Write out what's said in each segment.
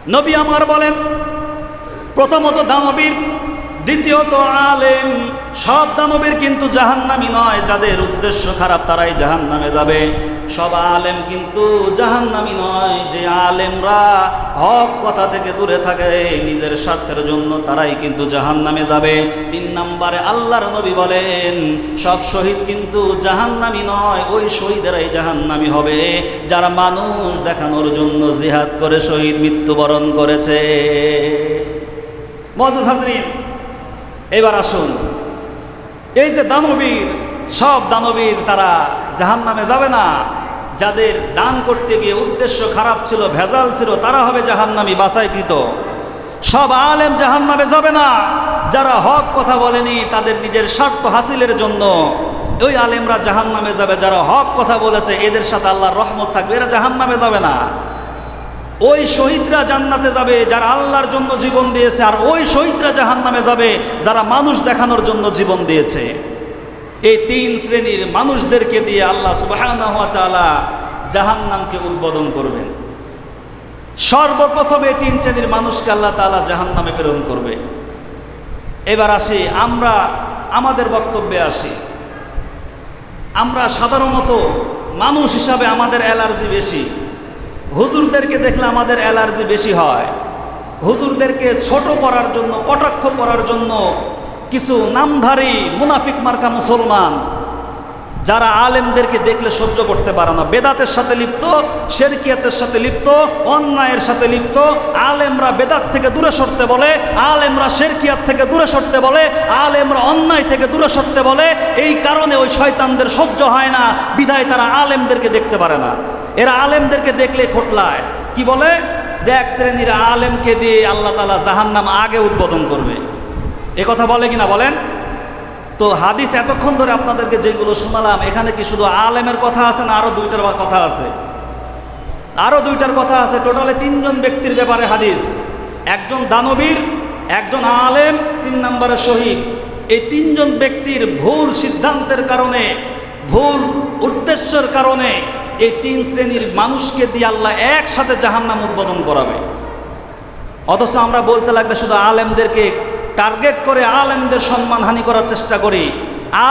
নবী আমার বলেন, প্রথমত দানবীর, দ্বিতীয়ত আলেম। সব দানবীর কিন্তু জাহান্নামী নয়, যাদের উদ্দেশ্য খারাপ তারাই জাহান্নামে যাবে। সব আলেম কিন্তু জাহান্নামী নয়, যে আলেমরা হক কথা থেকে দূরে থাকে নিজের স্বার্থের জন্য, তারাই কিন্তু জাহান্নামে যাবে। 3 নম্বরে আল্লাহর নবী বলেন, সব শহীদ কিন্তু জাহান্নামী নয়, ওই শহীদেরাই জাহান্নামী হবে যারা মানুষ দেখানোর জন্য জিহাদ করে শহীদ মৃত্যুবরণ করেছে। মুআজ্জাজ হাজরিন, এবার আসুন, এই যে দানবীর, সব দানবীর তারা জাহান্নামে যাবে না। যাদের দান করতে গিয়ে উদ্দেশ্য খারাপ ছিল, ভেজাল ছিল, তারা হবে জাহান্নামী বাছাইকৃত। সব আলেম জাহান্নামে যাবে না। যারা হক কথা বলেনি, তাদের নিজের স্বার্থ হাসিলের জন্য ওই আলেমরা জাহান্নামে যাবে। যারা হক কথা বলেছে, এদের সাথে আল্লাহর রহমত থাকবে, এরা জাহান্নামে যাবে না। ওই শহীদরা জান্নাতে যাবে যারা আল্লাহর জন্য জীবন দিয়েছে, আর ওই শহীদরা জাহান্নামে যাবে যারা মানুষ দেখানোর জন্য জীবন দিয়েছে। এই 3 শ্রেণীর মানুষদেরকে দিয়ে আল্লাহ সুবহানাহু ওয়া তাআলা জাহান্নামকে উদ্বোধন করবেন। সর্বপ্রথম এই 3 শ্রেণীর মানুষকে আল্লাহ তাআলা জাহান্নামে প্রেরণ করবে। এবার আসি, আমরা আমাদের বক্তব্যে আসি। আমরা সাধারণত মানুষ হিসাবে আমাদের অ্যালার্জি বেশি। হুজুরদেরকে দেখলে আমাদের অ্যালার্জি বেশি হয়। হুজুরদেরকে ছোট করার জন্য, কটাক্ষ করার জন্য কিছু নামধারী মুনাফিক মার্কা মুসলমান, যারা আলেমদেরকে দেখলে সহ্য করতে পারে না, বেদাতের সাথে লিপ্ত, শিরকিয়াতের সাথে লিপ্ত, অন্যায়ের সাথে লিপ্ত। আলেমরা বেদাত থেকে দূরে সরতে বলে, আলেমরা শিরকিয়াত থেকে দূরে সরতে বলে, আলেমরা অন্যায় থেকে দূরে সরতে বলে। এই কারণে ওই শয়তানদের সহ্য হয় না, বিধায় তারা আলেমদেরকে দেখতে পারে না। এরা আলেমদেরকে দেখলে খোটলায়, কি বলে যে এক শ্রেণীর আলেমকে দিয়ে আল্লাহ তাআলা জাহান্নাম আগে উদ্বোধন করবে। এ কথা বলে কিনা বলেন তো? হাদিস এতক্ষণ ধরে আপনাদেরকে যেগুলো শোনালাম, এখানে কি শুধু আলেমের কথা আছে না আরো 2টার কথা আছে? আরো 2টার কথা আছে। টোটালে 3 জন ব্যক্তির ব্যাপারে হাদিস। একজন দানবীর, একজন আলেম, 3 নম্বরে শহীদ। এই 3 জন ব্যক্তির ভুল সিদ্ধান্তের কারণে, ভুল উদ্দেশ্যের কারণে এই 3 শ্রেণীর মানুষকে দিয়ে আল্লাহ একসাথে জাহান্নাম উদ্বোধন করাবে। অথচ আমরা বলতে লাগলে শুধু আলেমদেরকে টার্গেট করে আলেমদের সম্মানহানি করার চেষ্টা করি,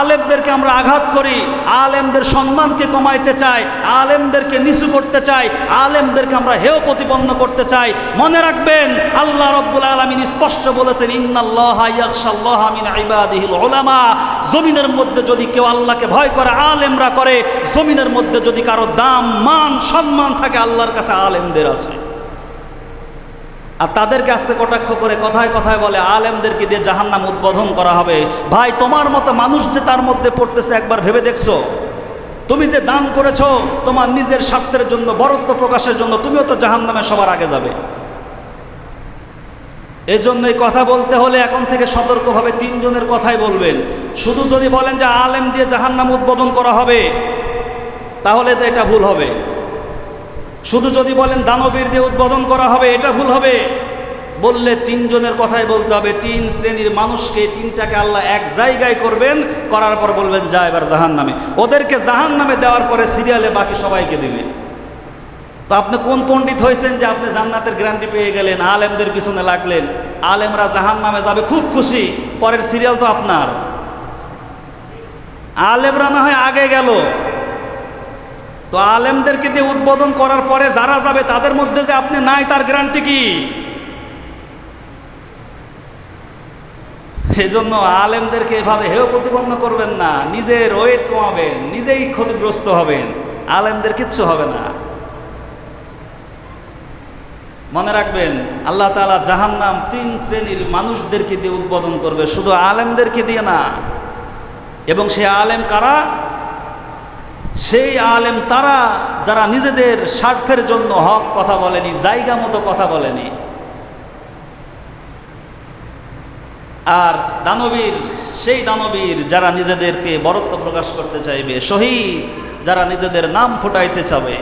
আলেমদেরকে আমরা আঘাত করি, আলেমদের সম্মানকে কমাইতে চাই, আলেমদেরকে নিচু করতে চাই, আলেমদেরকে আমরা হেয় প্রতিপন্ন করতে চাই। মনে রাখবেন, আল্লাহ রাব্বুল আলামিন স্পষ্ট বলেছেন, ইন্নাল্লাহা ইয়াখশাল্লাহা মিন ইবাদিহিল উলামা। জমিনের মধ্যে যদি কেউ আল্লাহকে ভয় করে, আলেমরা করে। জমিনের মধ্যে যদি কারো দাম, মান, সম্মান থাকে, আল্লাহর কাছে আলেমদের আছে। আর তাদেরকে আজকে কটাক্ষ করে কথায় কথায় বলে আলেমদেরকে দিয়ে জাহান্নাম উদ্বোধন করা হবে। ভাই, তোমার মতো মানুষ যে তার মধ্যে পড়তেছে একবার ভেবে দেখছো? তুমি যে দান করেছো তোমার নিজের স্বার্থের জন্য, বরত্ব প্রকাশের জন্য, তুমিও তো জাহান্নামে সবার আগে যাবে। এজন্য এই কথা বলতে হলে এখন থেকে সতর্কভাবে 3 জনের কথাই বলবেন। শুধু যদি বলেন যে আলেম দিয়ে জাহান্নাম উদ্বোধন করা হবে, তাহলে তো এটা ভুল হবে। শুধু যদি বলেন দানবীর দিয়ে উদ্বোধন করা হবে, এটা ভুল হবে। বললে 3 জনের কথাই বলতে হবে। 3 শ্রেণীর মানুষকে, 3টাকে আল্লাহ এক জায়গায় করবেন, করার পর বলবেন যা এবার জাহান্নামে। ওদেরকে জাহান্নামে দেওয়ার পরে সিরিয়ালে বাকি সবাইকে দিবে। তো আপনি কোন পণ্ডিত হয়েছেন যে আপনি জান্নাতের গ্যারান্টি পেয়ে গেলেন, আলেমদের পিছনে লাগলেন, আলেমরা জাহান্নামে যাবে, খুব খুশি, পরের সিরিয়াল তো আপনার। আলেমরা না হয় আগে গেল, তো আলেমদেরকে দিয়ে উদ্বোধন করার পরে যারা যাবে তাদের মধ্যে যে আপনি নাই, তার গ্যারান্টি কি? সেজন্য আলেমদেরকে এভাবে হেয় প্রতিপন্ন করবেন না, নিজের ওয়েট কমাবেন, নিজেই ক্ষতিগ্রস্ত হবেন, আলেমদের কিচ্ছু হবে না। মনে রাখবেন, আল্লাহ তাআলা জাহান্নাম 3 শ্রেণীর মানুষদেরকে দিয়ে উদ্বোধন করবে, শুধু আলেমদেরকে দিয়ে না। এবং সে আলেম কারা? সেই আলেম তারা যারা নিজেদের স্বার্থের জন্য হক কথা বলেনি, জায়গা মতো কথা বলেনি। আর দানবীর, সেই দানবীর যারা নিজেদেরকে বরত্ব প্রকাশ করতে চাইবে, শহীদ যারা নিজেদের নাম ফুটাইতে চাবে।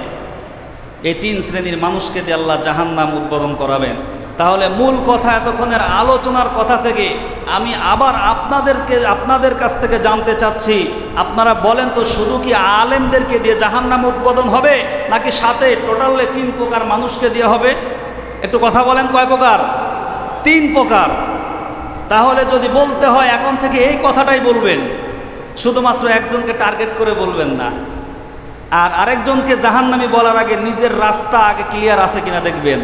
এই 3 শ্রেণীর মানুষকে দিয়ে আল্লাহ জাহান্নাম উদ্বোধন করাবেন। তাহলে মূল কথা, এতক্ষণের আলোচনার কথা থেকে আমি আবার আপনাদের কাছ থেকে জানতে চাচ্ছি, আপনারা বলেন তো, শুধু কি আলেমদেরকে দিয়ে জাহান্নাম উদ্বোধন হবে, নাকি সাথে টোটালে 3 প্রকার মানুষকে দিয়ে হবে? একটু কথা বলেন, কয় প্রকার? 3 প্রকার। তাহলে যদি বলতে হয় এখন থেকে এই কথাটাই বলবেন, শুধুমাত্র একজনকে টার্গেট করে বলবেন না। আর আরেকজনকে জাহান্নামী বলার আগে নিজের রাস্তা আগে ক্লিয়ার আছে কিনা দেখবেন।